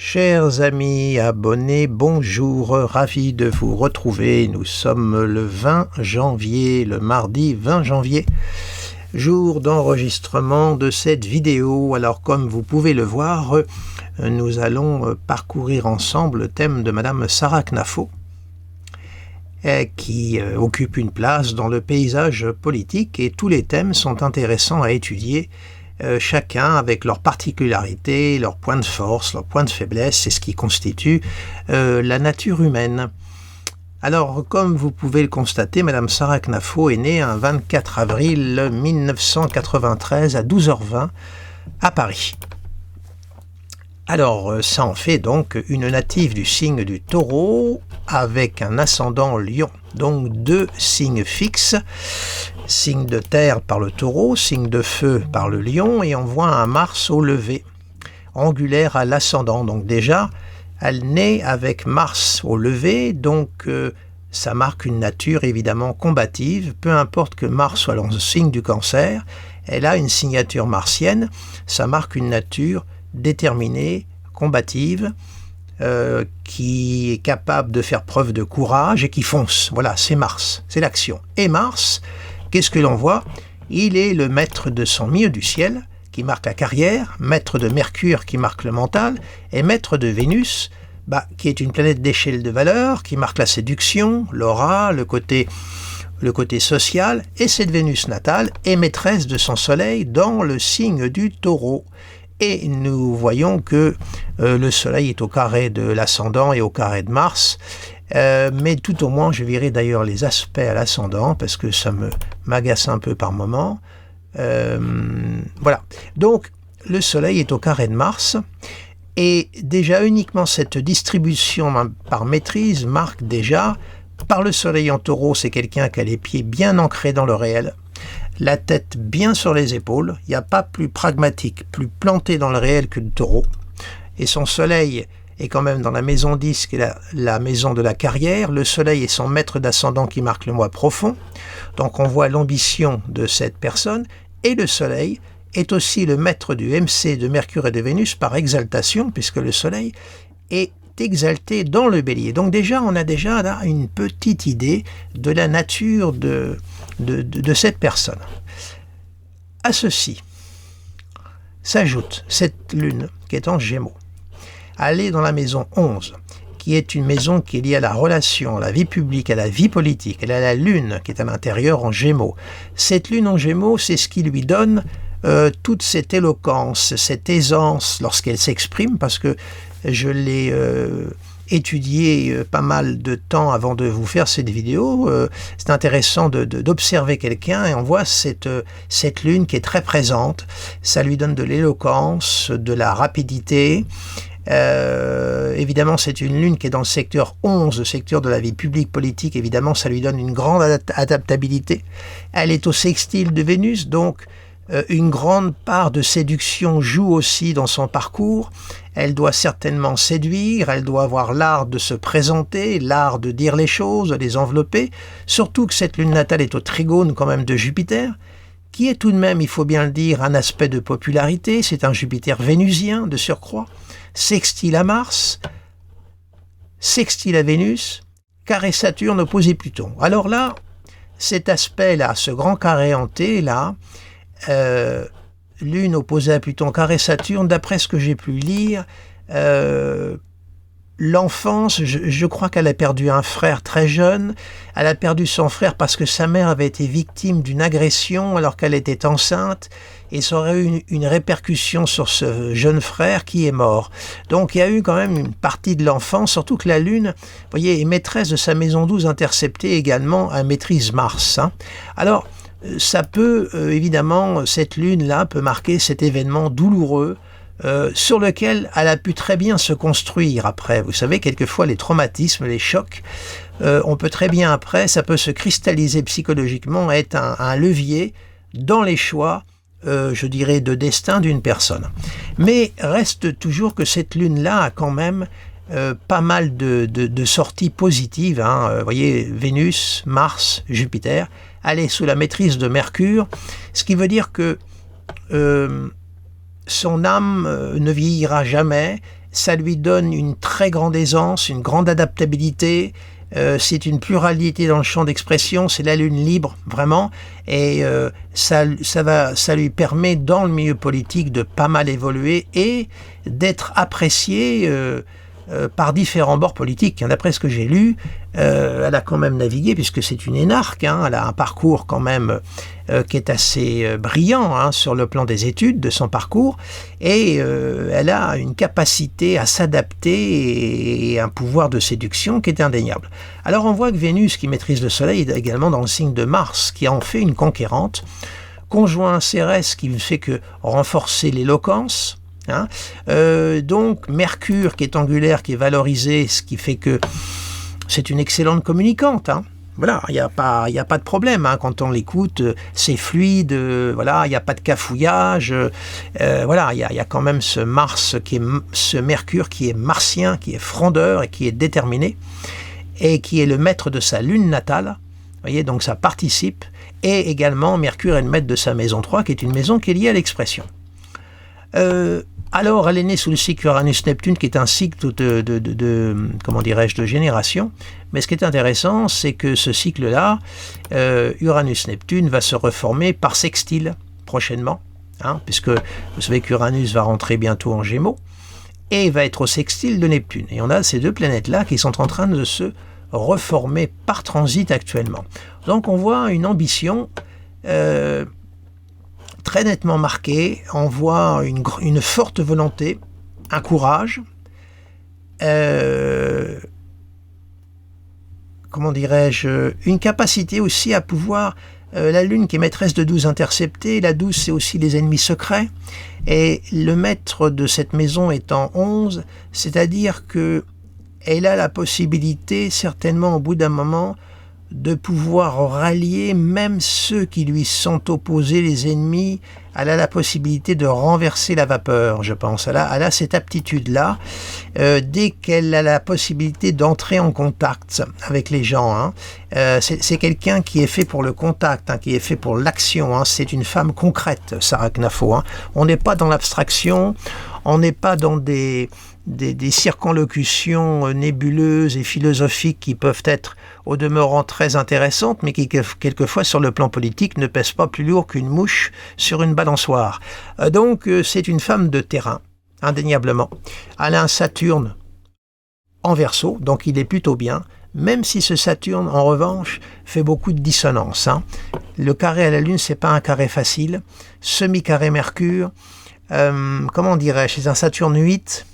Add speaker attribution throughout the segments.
Speaker 1: Chers amis abonnés, bonjour, ravi de vous retrouver. Nous sommes le 20 janvier, le mardi 20 janvier, jour d'enregistrement de cette vidéo. Alors comme vous pouvez le voir, nous allons parcourir ensemble le thème de Madame Sarah Knafo, qui occupe une place dans le paysage politique, et tous les thèmes sont intéressants à étudier, chacun avec leurs particularités, leurs points de force, leurs points de faiblesse, c'est ce qui constitue la nature humaine. Alors, comme vous pouvez le constater, Madame Sarah Knafo est née un 24 avril 1993 à 12h20 à Paris. Alors, ça en fait donc une native du signe du Taureau avec un ascendant Lion. Donc deux signes fixes, signe de terre par le Taureau, signe de feu par le Lion, et on voit un Mars au lever, angulaire à l'ascendant. Donc déjà, elle naît avec Mars au lever, donc ça marque une nature évidemment combative. Peu importe que Mars soit dans le signe du Cancer, elle a une signature martienne, ça marque une nature déterminée, combative, qui est capable de faire preuve de courage et qui fonce. Voilà, c'est Mars, c'est l'action. Et Mars, qu'est-ce que l'on voit? Il est le maître de son milieu du ciel, qui marque la carrière, maître de Mercure, qui marque le mental, et maître de Vénus, qui est une planète d'échelle de valeur, qui marque la séduction, l'aura, le côté social, et cette Vénus natale est maîtresse de son soleil dans le signe du Taureau. Et nous voyons que le soleil est au carré de l'ascendant et au carré de Mars, mais tout au moins je verrai d'ailleurs les aspects à l'ascendant parce que ça m'agace un peu par moment. Voilà, donc le soleil est au carré de Mars, et déjà uniquement cette distribution par maîtrise marque déjà, par le soleil en Taureau, c'est quelqu'un qui a les pieds bien ancrés dans le réel, la tête bien sur les épaules, il n'y a pas plus pragmatique, plus planté dans le réel que le Taureau, et son soleil est quand même dans la maison 10, qui est la maison de la carrière. Le soleil est son maître d'ascendant qui marque le moi profond, donc on voit l'ambition de cette personne, et le soleil est aussi le maître du MC de Mercure et de Vénus par exaltation, puisque le soleil est exalté dans le bélier. Donc déjà, on a déjà là une petite idée de la nature de cette personne. À ceci s'ajoute cette lune qui est en Gémeaux. Elle est dans la maison 11, qui est une maison qui est liée à la relation, à la vie publique, à la vie politique. Elle a la lune qui est à l'intérieur en Gémeaux. Cette lune en Gémeaux, c'est ce qui lui donne toute cette éloquence, cette aisance lorsqu'elle s'exprime, parce que je l'ai étudié pas mal de temps avant de vous faire cette vidéo. C'est intéressant d'observer quelqu'un, et on voit cette lune qui est très présente. Ça lui donne de l'éloquence, de la rapidité. Évidemment, c'est une lune qui est dans le secteur 11, le secteur de la vie publique politique. Évidemment, ça lui donne une grande adaptabilité. Elle est au sextile de Vénus, donc une grande part de séduction joue aussi dans son parcours. Elle doit certainement séduire, elle doit avoir l'art de se présenter, l'art de dire les choses, de les envelopper, surtout que cette lune natale est au trigone quand même de Jupiter, qui est tout de même, il faut bien le dire, un aspect de popularité. C'est un Jupiter vénusien de surcroît, sextile à Mars, sextile à Vénus, carré Saturne opposé Pluton. Alors là, cet aspect-là, ce grand carré hanté là, lune opposée à Pluton, carré Saturne, d'après ce que j'ai pu lire, l'enfance, je crois qu'elle a perdu un frère très jeune. Elle a perdu son frère parce que sa mère avait été victime d'une agression alors qu'elle était enceinte, et ça aurait eu une répercussion sur ce jeune frère qui est mort. Donc il y a eu quand même une partie de l'enfance, surtout que la lune, vous voyez, est maîtresse de sa maison 12 interceptée également à maîtrise Mars. Alors ça peut, évidemment, cette lune-là peut marquer cet événement douloureux sur lequel elle a pu très bien se construire après. Vous savez, quelquefois, les traumatismes, les chocs, on peut très bien après, ça peut se cristalliser psychologiquement, être un levier dans les choix, je dirais, de destin d'une personne. Mais reste toujours que cette lune-là a quand même pas mal de sorties positives. Vous voyez, Vénus, Mars, Jupiter, elle est sous la maîtrise de Mercure, ce qui veut dire que son âme ne vieillira jamais, ça lui donne une très grande aisance, une grande adaptabilité. C'est une pluralité dans le champ d'expression, c'est la lune libre, vraiment, et ça lui permet dans le milieu politique de pas mal évoluer et d'être apprécié par différents bords politiques. D'après ce que j'ai lu, elle a quand même navigué, puisque c'est une énarque, elle a un parcours quand même qui est assez brillant sur le plan des études, de son parcours, et elle a une capacité à s'adapter et un pouvoir de séduction qui est indéniable. Alors on voit que Vénus, qui maîtrise le Soleil, est également dans le signe de Mars, qui en fait une conquérante, conjoint Cérès, qui ne fait que renforcer l'éloquence, donc Mercure, qui est angulaire, qui est valorisé, ce qui fait que c'est une excellente communicante. Voilà, il n'y a pas de problème. Quand on l'écoute, c'est fluide. Voilà, il n'y a pas de cafouillage. Voilà, il y a quand même ce Mercure qui est martien, qui est frondeur et qui est déterminé, et qui est le maître de sa lune natale. Vous voyez, donc ça participe. Et également, Mercure est le maître de sa maison 3, qui est une maison qui est liée à l'expression. Alors, elle est née sous le cycle Uranus-Neptune, qui est un cycle de génération. Mais ce qui est intéressant, c'est que ce cycle-là, Uranus-Neptune, va se reformer par sextile prochainement, puisque vous savez qu'Uranus va rentrer bientôt en Gémeaux, et va être au sextile de Neptune. Et on a ces deux planètes-là qui sont en train de se reformer par transit actuellement. Donc, on voit une ambition très nettement marqué, on voit une forte volonté, un courage, une capacité aussi à pouvoir, la Lune qui est maîtresse de 12 interceptée, la 12 c'est aussi les ennemis secrets, et le maître de cette maison est en 11, c'est-à-dire que elle a la possibilité, certainement au bout d'un moment, de pouvoir rallier même ceux qui lui sont opposés, les ennemis. Elle a la possibilité de renverser la vapeur, je pense. Elle a cette aptitude-là, dès qu'elle a la possibilité d'entrer en contact avec les gens. C'est quelqu'un qui est fait pour le contact, qui est fait pour l'action. C'est une femme concrète, Sarah Knafo. On n'est pas dans l'abstraction, on n'est pas dans des circonlocutions nébuleuses et philosophiques qui peuvent être au demeurant très intéressantes, mais qui quelquefois sur le plan politique ne pèsent pas plus lourd qu'une mouche sur une balançoire. Donc c'est une femme de terrain, indéniablement. Elle a un Saturne en Verseau, donc il est plutôt bien, même si ce Saturne, en revanche, fait beaucoup de dissonance. Le carré à la Lune, c'est pas un carré facile. Semi-carré Mercure, c'est un Saturne 8.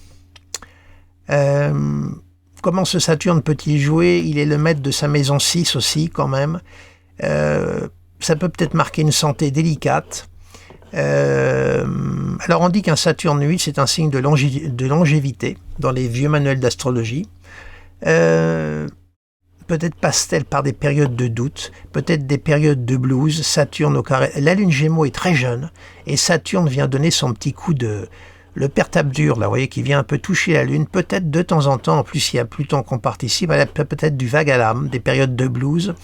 Speaker 1: Comment ce Saturne peut-il jouer? Il est le maître de sa maison 6 aussi, quand même. Ça peut peut-être marquer une santé délicate. Alors on dit qu'un Saturne 8, c'est un signe de longévité dans les vieux manuels d'astrologie. Peut-être passe-t-elle par des périodes de doute, peut-être des périodes de blues. Saturne au carré. La Lune Gémeaux est très jeune, et Saturne vient donner son petit coup de... Le père tape dur, là, vous voyez, qui vient un peu toucher la Lune, peut-être de temps en temps, en plus il y a Pluton qu'on participe, elle a peut-être du vague à l'âme, des périodes de blues.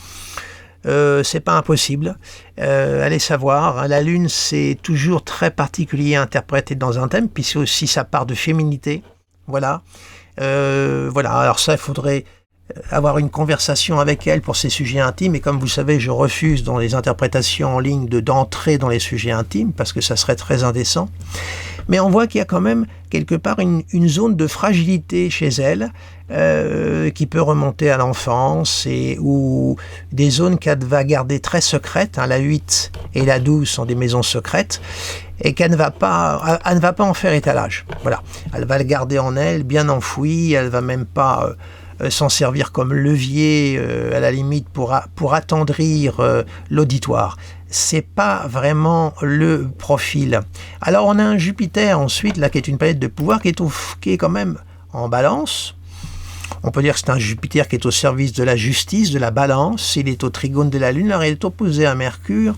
Speaker 1: C'est pas impossible. Allez savoir, la Lune, c'est toujours très particulier à interpréter dans un thème, puis c'est aussi sa part de féminité. Voilà. Alors ça, il faudrait avoir une conversation avec elle pour ces sujets intimes, et comme vous savez, je refuse dans les interprétations en ligne d'entrer dans les sujets intimes, parce que ça serait très indécent. Mais on voit qu'il y a quand même quelque part une zone de fragilité chez elle, qui peut remonter à l'enfance, ou des zones qu'elle va garder très secrètes. La 8 et la 12 sont des maisons secrètes, et qu'elle ne va pas en faire étalage. Voilà. Elle va le garder en elle, bien enfoui, elle va même pas s'en servir comme levier, à la limite, pour attendrir l'auditoire. C'est pas vraiment le profil. Alors on a un Jupiter ensuite, là, qui est une planète de pouvoir, qui est quand même en balance. On peut dire que c'est un Jupiter qui est au service de la justice, de la balance. Il est au trigone de la Lune, alors il est opposé à Mercure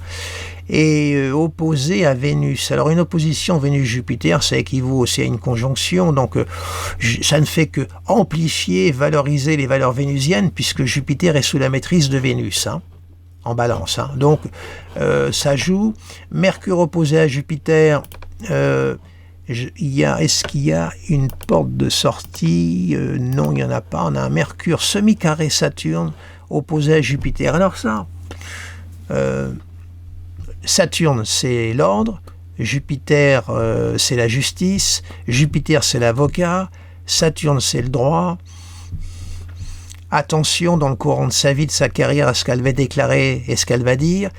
Speaker 1: et opposé à Vénus. Alors une opposition Vénus-Jupiter, ça équivaut aussi à une conjonction, donc ça ne fait que amplifier, valoriser les valeurs vénusiennes, puisque Jupiter est sous la maîtrise de Vénus, en balance. Donc ça joue. Mercure opposé à Jupiter, Est-ce qu'il y a une porte de sortie? Non, il n'y en a pas. On a un Mercure semi-carré Saturne opposé à Jupiter. Alors ça, Saturne, c'est l'ordre. Jupiter, c'est la justice. Jupiter, c'est l'avocat. Saturne, c'est le droit. Attention dans le courant de sa vie, de sa carrière, à ce qu'elle va déclarer et ce qu'elle va dire,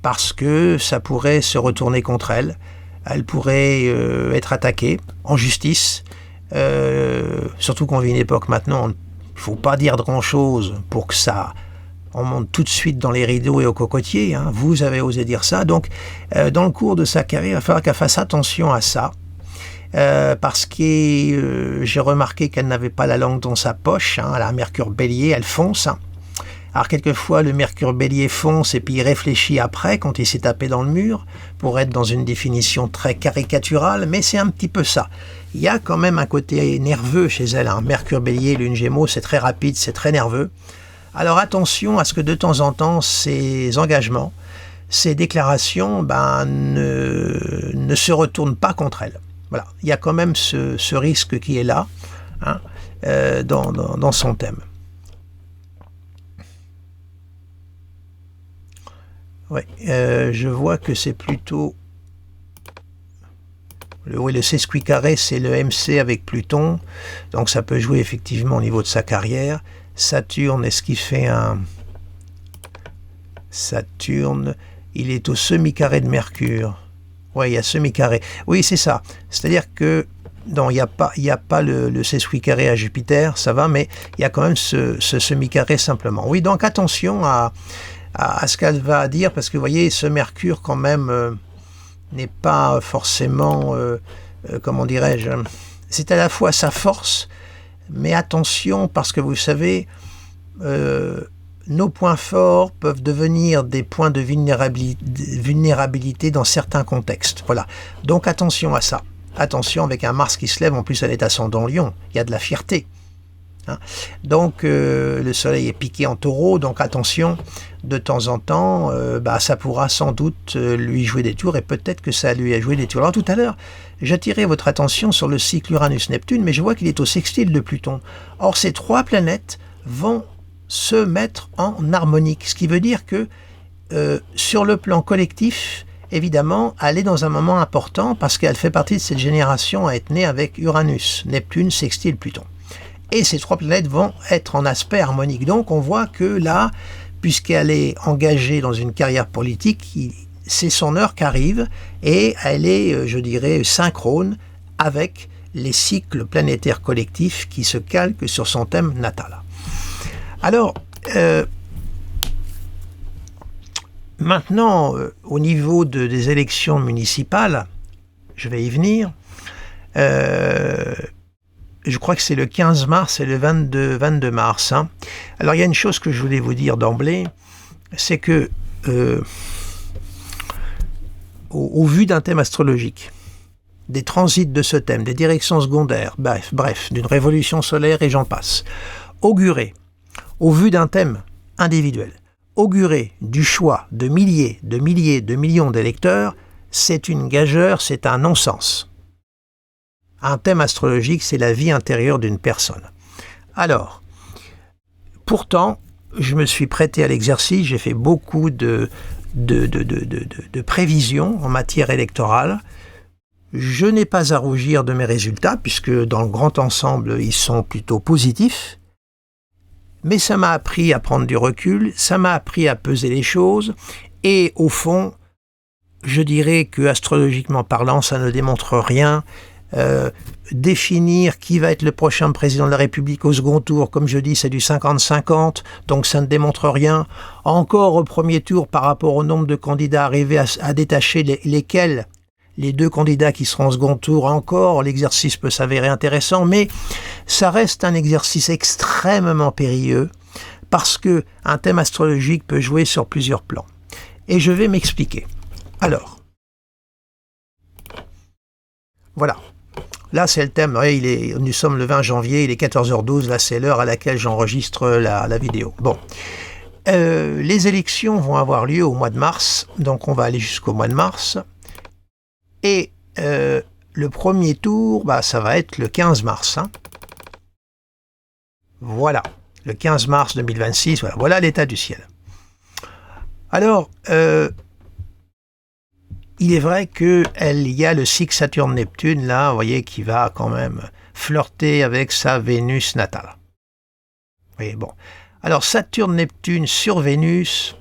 Speaker 1: parce que ça pourrait se retourner contre elle. Elle pourrait être attaquée en justice. Surtout qu'on vit une époque maintenant, il ne faut pas dire grand-chose pour que ça... On monte tout de suite dans les rideaux et aux cocotiers. Hein. Vous avez osé dire ça. Donc, dans le cours de sa carrière, il va falloir qu'elle fasse attention à ça. Parce que j'ai remarqué qu'elle n'avait pas la langue dans sa poche. Hein. Elle a un Mercure Bélier, elle fonce. Hein. Alors, quelquefois, le Mercure Bélier fonce et puis il réfléchit après, quand il s'est tapé dans le mur, pour être dans une définition très caricaturale. Mais c'est un petit peu ça. Il y a quand même un côté nerveux chez elle. Hein. Mercure Bélier, Lune Gémeaux, c'est très rapide, c'est très nerveux. Alors attention à ce que de temps en temps, ces engagements, ces déclarations ne se retournent pas contre elle. Voilà, il y a quand même ce risque qui est là, hein, dans son thème. Ouais, je vois que c'est plutôt... le sesquicarré, c'est le MC avec Pluton, donc ça peut jouer effectivement au niveau de sa carrière. Saturne, est-ce qu'il fait un... Saturne, il est au semi-carré de Mercure. Oui, il y a semi-carré. Oui, c'est ça. C'est-à-dire que, non, il n'y a pas le sesquicarré à Jupiter, ça va, mais il y a quand même ce semi-carré simplement. Oui, donc attention à ce qu'elle va dire, parce que vous voyez, ce Mercure, quand même, n'est pas forcément, comment dirais-je, c'est à la fois sa force, mais attention, parce que vous savez, nos points forts peuvent devenir des points de vulnérabilité dans certains contextes. Voilà. Donc attention à ça. Attention, avec un Mars qui se lève, en plus elle est ascendant Lion, il y a de la fierté. Hein. Donc le Soleil est piqué en Taureau, donc attention, de temps en temps, ça pourra sans doute lui jouer des tours, et peut-être que ça lui a joué des tours. Alors tout à l'heure, j'attirais votre attention sur le cycle Uranus-Neptune, mais je vois qu'il est au sextile de Pluton. Or, ces trois planètes vont se mettre en harmonique, ce qui veut dire que sur le plan collectif, évidemment, elle est dans un moment important parce qu'elle fait partie de cette génération à être née avec Uranus, Neptune, sextile, Pluton. Et ces trois planètes vont être en aspect harmonique. Donc on voit que là, puisqu'elle est engagée dans une carrière politique, c'est son heure qu'arrive et elle est, je dirais, synchrone avec les cycles planétaires collectifs qui se calquent sur son thème natal. Alors, maintenant, au niveau des élections municipales, je vais y venir, je crois que c'est le 15 mars et le 22 mars. Hein. Alors, il y a une chose que je voulais vous dire d'emblée, c'est que, au vu d'un thème astrologique, des transits de ce thème, des directions secondaires, bref, d'une révolution solaire et j'en passe, augurer, au vu d'un thème individuel, augurer du choix de milliers, de millions d'électeurs, c'est une gageure, c'est un non-sens. Un thème astrologique, c'est la vie intérieure d'une personne. Alors, pourtant, je me suis prêté à l'exercice, j'ai fait beaucoup de prévisions en matière électorale. Je n'ai pas à rougir de mes résultats, puisque dans le grand ensemble, ils sont plutôt positifs. Mais ça m'a appris à prendre du recul, ça m'a appris à peser les choses, et au fond, je dirais que astrologiquement parlant, ça ne démontre rien. Définir qui va être le prochain président de la République au second tour, comme je dis, c'est du 50-50, donc ça ne démontre rien. Encore au premier tour, par rapport au nombre de candidats arrivés à détacher lesquels, les deux candidats qui seront au second tour, encore, l'exercice peut s'avérer intéressant, mais ça reste un exercice extrêmement périlleux, parce que un thème astrologique peut jouer sur plusieurs plans. Et je vais m'expliquer. Alors, voilà. Là, c'est le thème. Oui, nous sommes le 20 janvier, il est 14h12. Là, c'est l'heure à laquelle j'enregistre la vidéo. Bon. Les élections vont avoir lieu au mois de mars. Donc, on va aller jusqu'au mois de mars. Et le premier tour, ça va être le 15 mars. Voilà, le 15 mars 2026, voilà l'état du ciel. Alors, il est vrai qu'il y a le cycle Saturne-Neptune, là, vous voyez, qui va quand même flirter avec sa Vénus natale. Vous voyez, bon. Alors, Saturne-Neptune sur Vénus,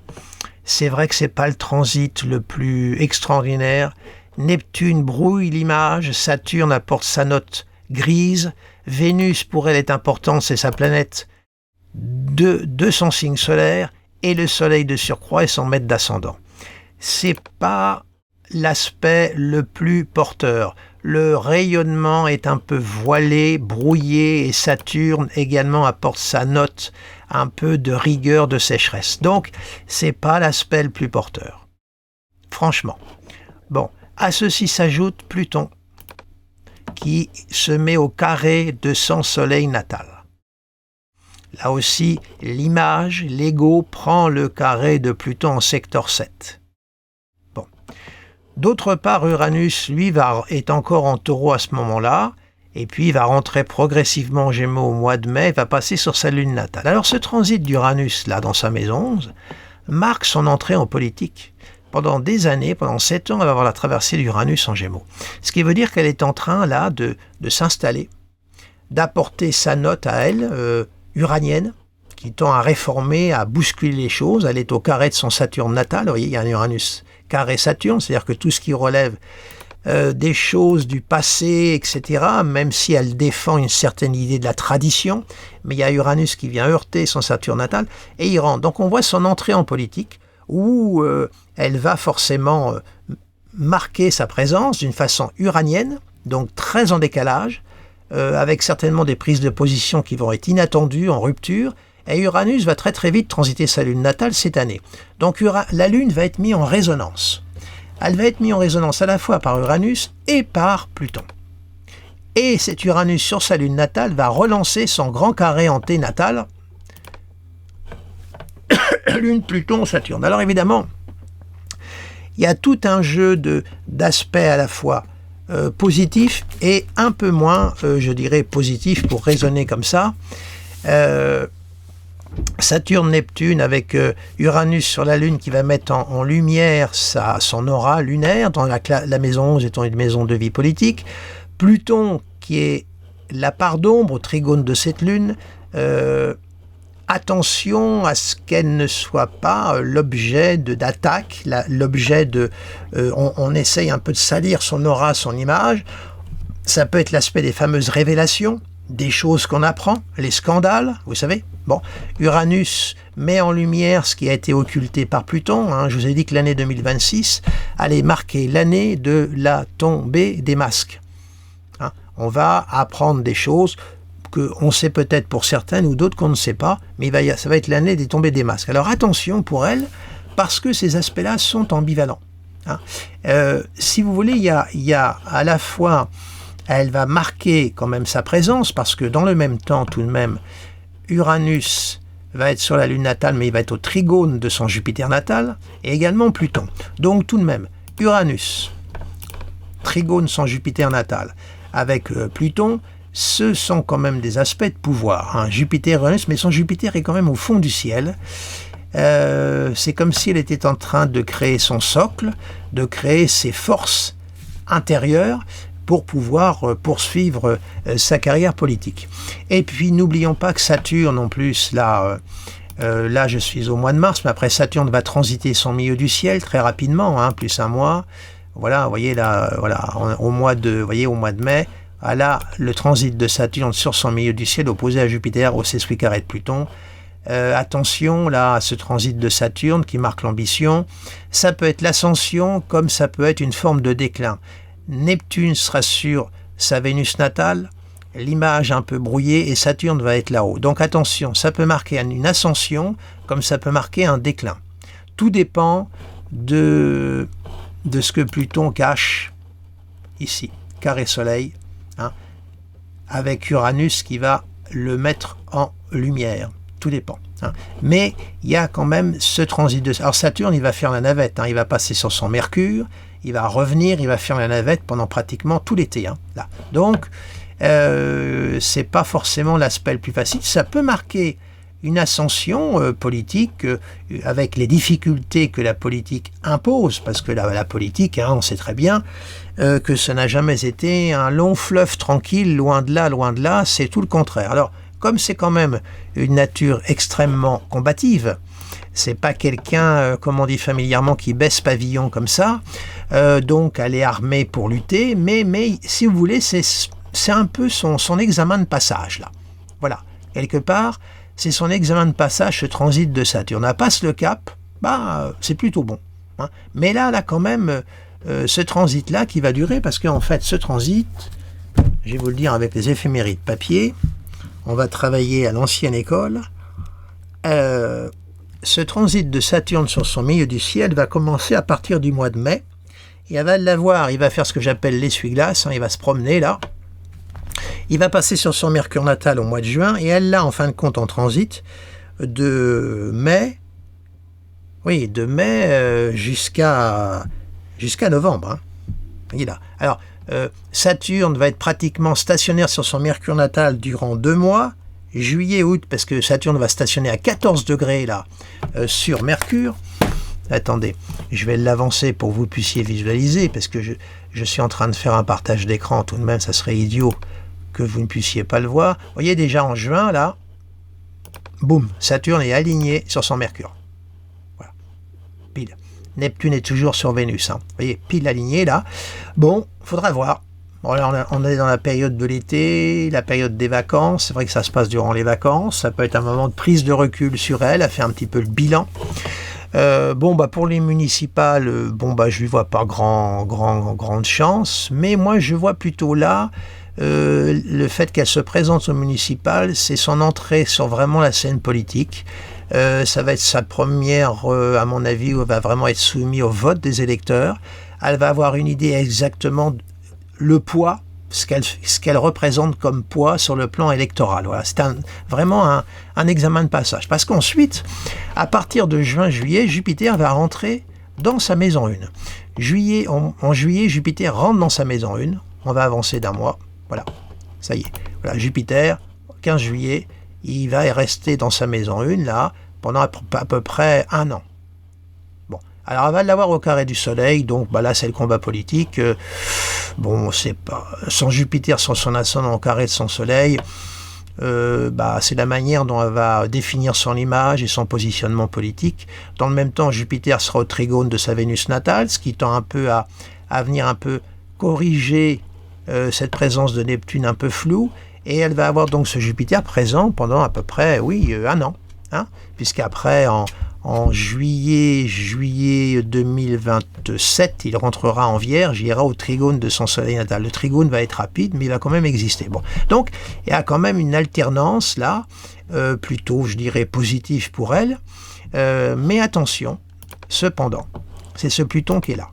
Speaker 1: c'est vrai que c'est pas le transit le plus extraordinaire. Neptune brouille l'image, Saturne apporte sa note grise, Vénus pour elle est importante, c'est sa planète de son signe solaire, et le Soleil de surcroît est son maître d'ascendant. C'est pas l'aspect le plus porteur. Le rayonnement est un peu voilé, brouillé, et Saturne également apporte sa note un peu de rigueur, de sécheresse. Donc, c'est pas l'aspect le plus porteur. Franchement. Bon, à ceci s'ajoute Pluton, qui se met au carré de son Soleil natal. Là aussi, l'image, l'ego prend le carré de Pluton en secteur 7. Bon. D'autre part, Uranus, lui, est encore en Taureau à ce moment-là, et puis il va rentrer progressivement en Gémeaux au mois de mai, il va passer sur sa lune natale. Alors ce transit d'Uranus, là, dans sa maison 11, marque son entrée en politique. Pendant des années, pendant 7 ans, elle va avoir la traversée d'Uranus en Gémeaux. Ce qui veut dire qu'elle est en train, là, de s'installer, d'apporter sa note à elle, uranienne, qui tend à réformer, à bousculer les choses. Elle est au carré de son Saturne natal. Vous voyez, il y a un Uranus carré Saturne, c'est-à-dire que tout ce qui relève des choses du passé, etc., même si elle défend une certaine idée de la tradition, mais il y a Uranus qui vient heurter son Saturne natal, et il rentre. Donc on voit son entrée en politique, où elle va forcément marquer sa présence d'une façon uranienne, donc très en décalage, avec certainement des prises de position qui vont être inattendues, en rupture, et Uranus va très très vite transiter sa lune natale cette année. Donc la lune va être mise en résonance. Elle va être mise en résonance à la fois par Uranus et par Pluton. Et cet Uranus sur sa lune natale va relancer son grand carré anténatal, Lune, Pluton, Saturne. Alors évidemment, il y a tout un jeu d'aspects à la fois positifs et un peu moins, je dirais, positifs pour raisonner comme ça. Saturne, Neptune avec Uranus sur la Lune qui va mettre en lumière son aura lunaire dans la maison 11 étant une maison de vie politique. Pluton qui est la part d'ombre au trigone de cette Lune. Attention à ce qu'elle ne soit pas l'objet d'attaque, l'objet de... on essaye un peu de salir son aura, son image. Ça peut être l'aspect des fameuses révélations, des choses qu'on apprend, les scandales, vous savez. Bon, Uranus met en lumière ce qui a été occulté par Pluton. Je vous ai dit que l'année 2026 allait marquer l'année de la tombée des masques. On va apprendre des choses qu'on sait peut-être pour certaines ou d'autres qu'on ne sait pas, mais ça va être l'année des tombées des masques. Alors attention pour elle, parce que ces aspects-là sont ambivalents. Si vous voulez, il y a à la fois, elle va marquer quand même sa présence, parce que dans le même temps, tout de même, Uranus va être sur la Lune natale, mais il va être au trigone de son Jupiter natal, et également Pluton. Donc tout de même, Uranus, trigone son Jupiter natal, avec Pluton, ce sont quand même des aspects de pouvoir. Jupiter, Uranus, mais son Jupiter est quand même au fond du ciel. C'est comme si elle était en train de créer son socle, de créer ses forces intérieures pour pouvoir poursuivre sa carrière politique. Et puis n'oublions pas que Saturne en plus, là je suis au mois de mars, mais après Saturne va transiter son milieu du ciel très rapidement, plus un mois. Voilà, vous voyez là, voilà, au mois de mai, là, le transit de Saturne sur son milieu du ciel opposé à Jupiter au sesqui carré de Pluton. Attention là à ce transit de Saturne qui marque l'ambition. Ça peut être l'ascension comme ça peut être une forme de déclin. Neptune sera sur sa Vénus natale, l'image un peu brouillée et Saturne va être là-haut. Donc attention, ça peut marquer une ascension comme ça peut marquer un déclin. Tout dépend de ce que Pluton cache ici, carré soleil, avec Uranus qui va le mettre en lumière. Tout dépend. Mais il y a quand même ce transit de... Alors Saturne, il va faire la navette, il va passer sur son Mercure, il va revenir, il va faire la navette pendant pratiquement tout l'été. Hein, là. Donc, c'est pas forcément l'aspect le plus facile. Ça peut marquer une ascension politique avec les difficultés que la politique impose, parce que la politique, hein, on sait très bien que ça n'a jamais été un long fleuve tranquille, loin de là, c'est tout le contraire. Alors, comme c'est quand même une nature extrêmement combative, c'est pas quelqu'un, comme on dit familièrement, qui baisse pavillon comme ça, donc elle est armée pour lutter, mais si vous voulez, c'est un peu son examen de passage, là. Voilà, quelque part, c'est son examen de passage, ce transit de Saturne. Elle passe le cap, c'est plutôt bon. Hein. Mais là, quand même, ce transit-là qui va durer, parce qu'en fait, ce transit, je vais vous le dire avec les éphémérides papier, on va travailler à l'ancienne école. Ce transit de Saturne sur son milieu du ciel va commencer à partir du mois de mai. Et elle va l'avoir, il va faire ce que j'appelle l'essuie-glace, hein, il va se promener là. Il va passer sur son Mercure natal au mois de juin, et elle l'a en fin de compte en transit de mai jusqu'à novembre. Hein. Il est là. Alors, Saturne va être pratiquement stationnaire sur son Mercure natal durant 2 mois, juillet, août, parce que Saturne va stationner à 14 degrés là, sur Mercure. Attendez, je vais l'avancer pour que vous puissiez visualiser, parce que je suis en train de faire un partage d'écran, tout de même, ça serait idiot que vous ne puissiez pas le voir. Vous voyez déjà en juin, là, boum, Saturne est aligné sur son Mercure. Voilà, pile. Neptune est toujours sur Vénus. Hein. Vous voyez, pile aligné, là. Bon, faudra voir. Bon, là, on est dans la période de l'été, la période des vacances. C'est vrai que ça se passe durant les vacances. Ça peut être un moment de prise de recul sur elle, à faire un petit peu le bilan. Pour les municipales, je lui vois pas grande chance, mais moi je vois plutôt là le fait qu'elle se présente au municipal, c'est son entrée sur vraiment la scène politique. Ça va être sa première, à mon avis, où elle va vraiment être soumise au vote des électeurs. Elle va avoir une idée exactement le poids, ce qu'elle représente comme poids sur le plan électoral. Voilà, c'est vraiment un examen de passage. Parce qu'ensuite, à partir de juin-juillet, Jupiter va rentrer dans sa maison 1. En juillet, Jupiter rentre dans sa maison 1. On va avancer d'un mois. Voilà, ça y est. Voilà, Jupiter, 15 juillet, il va rester dans sa maison 1, là, pendant à peu près 1 an. Bon, alors elle va l'avoir au carré du Soleil, donc là, c'est le combat politique. C'est pas sans Jupiter, sans son ascendant au carré de son Soleil, c'est la manière dont elle va définir son image et son positionnement politique. Dans le même temps, Jupiter sera au trigone de sa Vénus natale, ce qui tend un peu à venir un peu corriger cette présence de Neptune un peu floue, et elle va avoir donc ce Jupiter présent pendant à peu près, 1 an, hein, puisqu'après, en juillet 2027, il rentrera en Vierge, il ira au trigone de son Soleil natal. Le trigone va être rapide, mais il va quand même exister. Bon, donc, il y a quand même une alternance là, plutôt, je dirais, positive pour elle. Mais attention, cependant, c'est ce Pluton qui est là.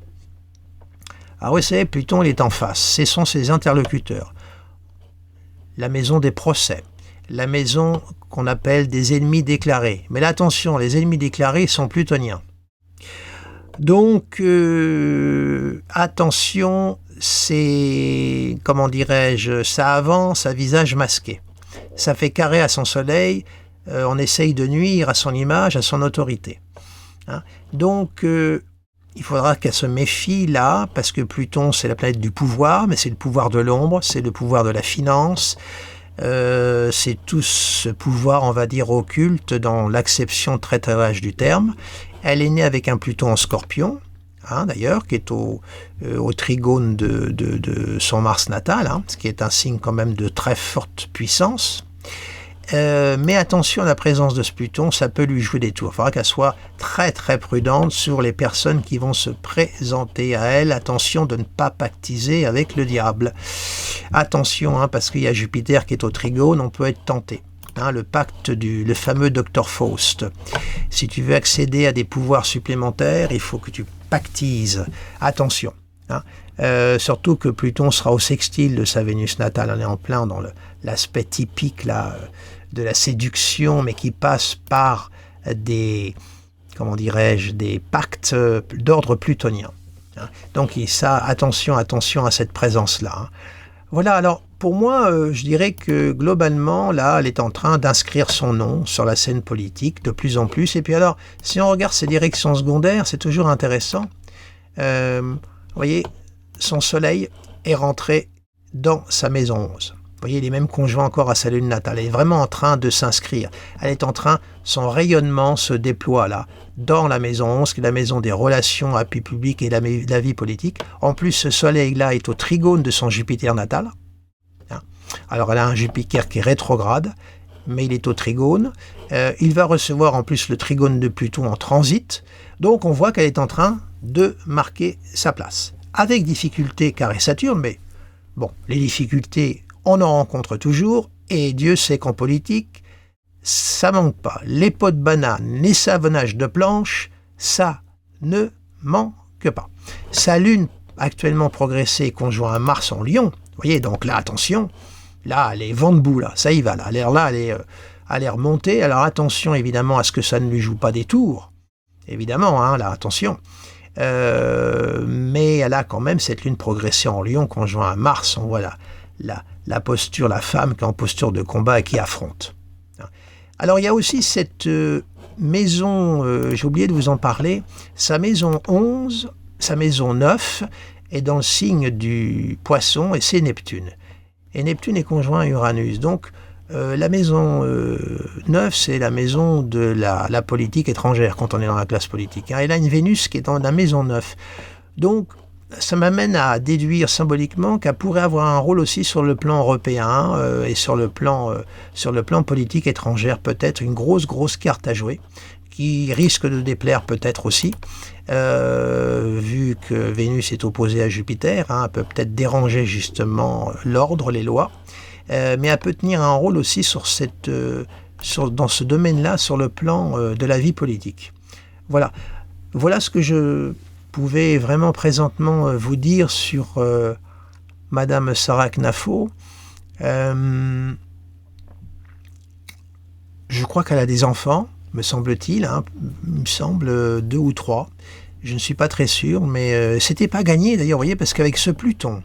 Speaker 1: Alors vous savez, Pluton, il est en face. Ce sont ses interlocuteurs. La maison des procès. La maison qu'on appelle des ennemis déclarés. Mais là, attention, les ennemis déclarés sont plutoniens. Donc, attention, c'est, ça avance à visage masqué. Ça fait carré à son soleil, on essaye de nuire à son image, à son autorité. Hein. Donc, il faudra qu'elle se méfie là, parce que Pluton, c'est la planète du pouvoir, mais c'est le pouvoir de l'ombre, c'est le pouvoir de la finance, c'est tout ce pouvoir, on va dire, occulte dans l'acception très très large du terme. Elle est née avec un Pluton en Scorpion, hein, d'ailleurs, qui est au trigone de son Mars natal, hein, ce qui est un signe quand même de très forte puissance. Mais attention à la présence de ce Pluton, ça peut lui jouer des tours. Il faudra qu'elle soit très très prudente sur les personnes qui vont se présenter à elle. Attention de ne pas pactiser avec le diable. Attention, hein, parce qu'il y a Jupiter qui est au trigone, on peut être tenté. Hein, le pacte le fameux Dr Faust. Si tu veux accéder à des pouvoirs supplémentaires, il faut que tu pactises. Attention. Hein. Surtout que Pluton sera au sextile de sa Vénus natale. On est en plein dans l'aspect typique là, de la séduction, mais qui passe par des pactes d'ordre plutonien. hein. Donc ça, attention à cette présence-là, hein. Voilà, alors pour moi, je dirais que globalement, là, elle est en train d'inscrire son nom sur la scène politique de plus en plus. Et puis alors, si on regarde ses directions secondaires, c'est toujours intéressant. Vous voyez, son soleil est rentré dans sa maison 11. Vous voyez, il est même conjoint encore à sa lune natale. Elle est vraiment en train de s'inscrire. Elle est en train, son rayonnement se déploie là, dans la maison 11, qui est la maison des relations à vie publique et la vie politique. En plus, ce soleil-là est au trigone de son Jupiter natal. Alors, elle a un Jupiter qui est rétrograde, mais il est au trigone. Il va recevoir en plus le trigone de Pluton en transit. Donc, on voit qu'elle est en train de marquer sa place. Avec difficulté, carré Saturne, mais bon, les difficultés, on en rencontre toujours, et Dieu sait qu'en politique, ça manque pas. Les pots de banane, les savonnages de planches, ça ne manque pas. Sa lune actuellement progressée conjoint à Mars en Lion, vous voyez, donc là, attention, là, elle est vent debout, là, ça y va, là, elle est remontée, alors attention évidemment à ce que ça ne lui joue pas des tours, évidemment, hein, là, attention. Mais elle a quand même cette lune progressée en Lion conjoint à Mars, on voit la posture, la femme qui est en posture de combat et qui affronte. Alors il y a aussi cette maison, j'ai oublié de vous en parler, sa maison 11, sa maison 9 est dans le signe du Poisson et c'est Neptune. Et Neptune est conjoint à Uranus, donc la maison 9, c'est la maison de la politique étrangère quand on est dans la classe politique. Hein. Elle a une Vénus qui est dans la maison 9. Donc, ça m'amène à déduire symboliquement qu'elle pourrait avoir un rôle aussi sur le plan européen et sur le plan politique étrangère, peut-être une grosse carte à jouer, qui risque de déplaire peut-être aussi, vu que Vénus est opposée à Jupiter, hein, elle peut peut-être déranger justement l'ordre, les lois. Mais elle peut tenir un rôle aussi dans ce domaine-là, sur le plan de la vie politique. Voilà ce que je pouvais vraiment présentement vous dire sur Madame Sarah Knafo. Je crois qu'elle a des enfants, me semble-t-il, hein, il me semble 2 ou 3. Je ne suis pas très sûr, mais c'était pas gagné d'ailleurs, vous voyez, parce qu'avec ce Pluton,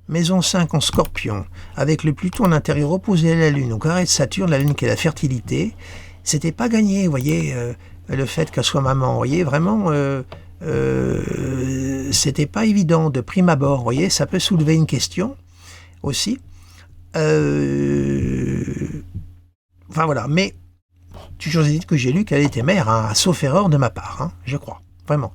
Speaker 1: maison 5 en Scorpion, avec le Pluton à l'intérieur opposé à la Lune, au carré de Saturne, la Lune qui est la fertilité, c'était pas gagné, vous voyez, le fait qu'elle soit maman, vous voyez, vraiment, c'était pas évident de prime abord, vous voyez, ça peut soulever une question aussi. Enfin voilà, mais toujours dit que j'ai lu qu'elle était mère, hein, sauf erreur de ma part, hein, je crois, vraiment.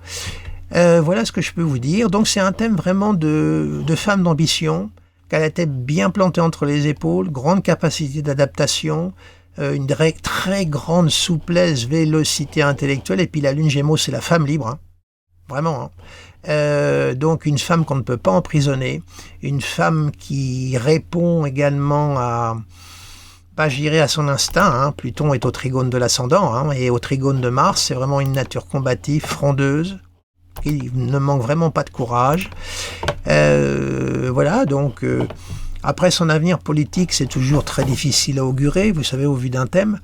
Speaker 1: Voilà ce que je peux vous dire. Donc c'est un thème vraiment de femme d'ambition, qui a la tête bien plantée entre les épaules, grande capacité d'adaptation, une très grande souplesse, vélocité intellectuelle, et puis la lune Gémeaux, c'est la femme libre, hein. Vraiment. Hein. Donc une femme qu'on ne peut pas emprisonner, une femme qui répond également à son instinct, hein. Pluton est au trigone de l'ascendant, hein, et au trigone de Mars, c'est vraiment une nature combative, frondeuse, qui ne manque vraiment pas de courage. Voilà, donc après son avenir politique, c'est toujours très difficile à augurer, vous savez, au vu d'un thème.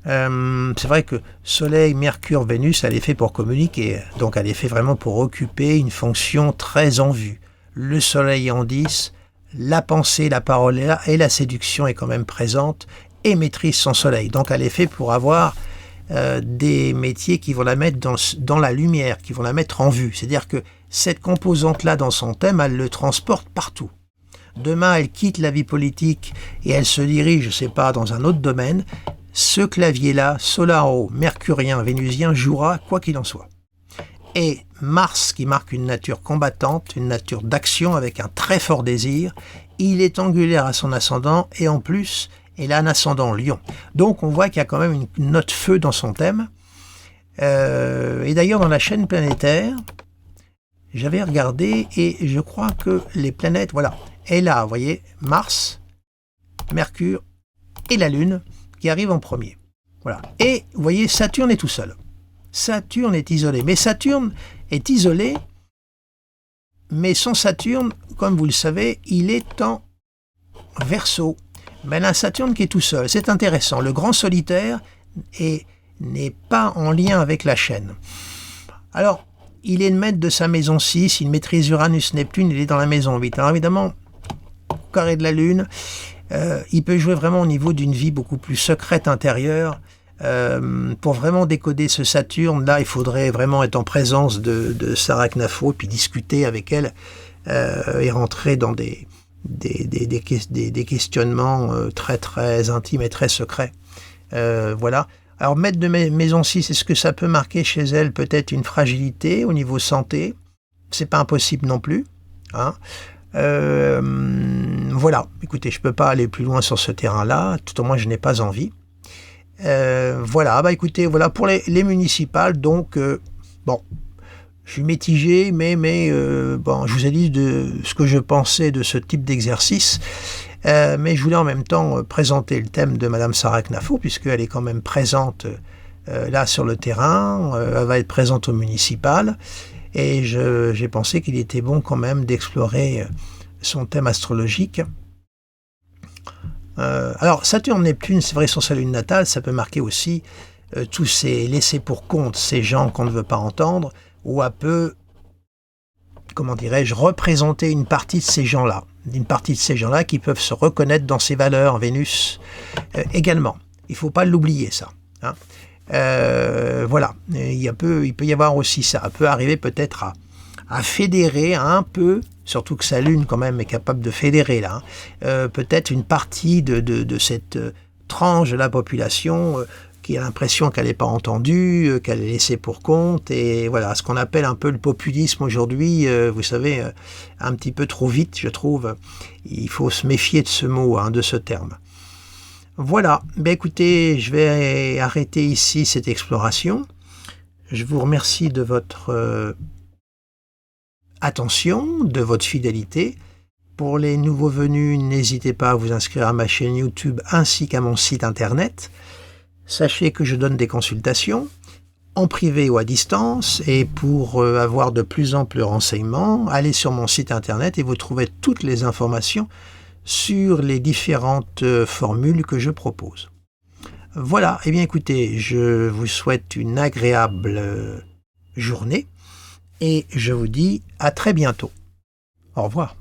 Speaker 1: C'est vrai que Soleil, Mercure, Vénus, elle est fait pour communiquer, donc elle est fait vraiment pour occuper une fonction très en vue. Le Soleil en 10, la pensée, la parole est là, et la séduction est quand même présente et maîtrise son Soleil. Donc elle est fait pour avoir des métiers qui vont la mettre dans la lumière, qui vont la mettre en vue. C'est-à-dire que cette composante-là dans son thème, elle le transporte partout. Demain, elle quitte la vie politique et elle se dirige, je ne sais pas, dans un autre domaine. Ce clavier-là, solaro, mercurien, vénusien, jouera quoi qu'il en soit. Et Mars, qui marque une nature combattante, une nature d'action avec un très fort désir, il est angulaire à son ascendant et en plus, il a un ascendant Lion. Donc on voit qu'il y a quand même une note feu dans son thème. Et d'ailleurs dans la chaîne planétaire, j'avais regardé et je crois que les planètes, voilà, et là, vous voyez, Mars, Mercure et la Lune qui arrivent en premier. Voilà. Et vous voyez, Saturne est tout seul. Saturne est isolé. Mais Saturne est isolé, mais son Saturne, comme vous le savez, il est en Verseau. Mais là, Saturne qui est tout seul. C'est intéressant. Le grand solitaire n'est pas en lien avec la chaîne. Alors, il est le maître de sa maison 6, il maîtrise Uranus-Neptune, il est dans la maison 8. Alors évidemment, carré de la Lune, il peut jouer vraiment au niveau d'une vie beaucoup plus secrète intérieure. Pour vraiment décoder ce Saturne, là, il faudrait vraiment être en présence de Sarah Knafo et puis discuter avec elle et rentrer dans des questionnements très très intimes et très secrets. Voilà. Alors, maître de maison 6, est-ce que ça peut marquer chez elle peut-être une fragilité au niveau santé? C'est pas impossible non plus. Hein. Voilà. Écoutez, je peux pas aller plus loin sur ce terrain-là. Tout au moins, je n'ai pas envie. Voilà. Bah, écoutez, voilà pour les municipales. Donc, bon, je suis mitigé, mais bon, je vous ai dit de ce que je pensais de ce type d'exercice. Mais je voulais en même temps présenter le thème de Madame Sarah Knafo, puisqu'elle est quand même présente là sur le terrain, elle va être présente au municipal, et j'ai pensé qu'il était bon quand même d'explorer son thème astrologique. Alors Saturne-Neptune, c'est vrai sur sa lune natale, ça peut marquer aussi tous ces laissés pour compte, ces gens qu'on ne veut pas entendre, ou un peu, comment dirais-je, représenter une partie de ces gens-là. D'une partie de ces gens-là qui peuvent se reconnaître dans ces valeurs, Vénus également. Il ne faut pas l'oublier, ça. Hein. Voilà, il peut y avoir aussi ça. Ça peut arriver peut-être à fédérer un peu, surtout que sa lune quand même est capable de fédérer là, peut-être une partie de cette tranche de la population qui a l'impression qu'elle n'est pas entendue, qu'elle est laissée pour compte, et voilà, ce qu'on appelle un peu le populisme aujourd'hui, vous savez, un petit peu trop vite, je trouve. Il faut se méfier de ce mot, hein, de ce terme. Voilà, ben écoutez, je vais arrêter ici cette exploration. Je vous remercie de votre attention, de votre fidélité. Pour les nouveaux venus, n'hésitez pas à vous inscrire à ma chaîne YouTube ainsi qu'à mon site internet. Sachez que je donne des consultations, en privé ou à distance, et pour avoir de plus amples renseignements, allez sur mon site internet et vous trouverez toutes les informations sur les différentes formules que je propose. Voilà, eh bien écoutez, je vous souhaite une agréable journée et je vous dis à très bientôt. Au revoir.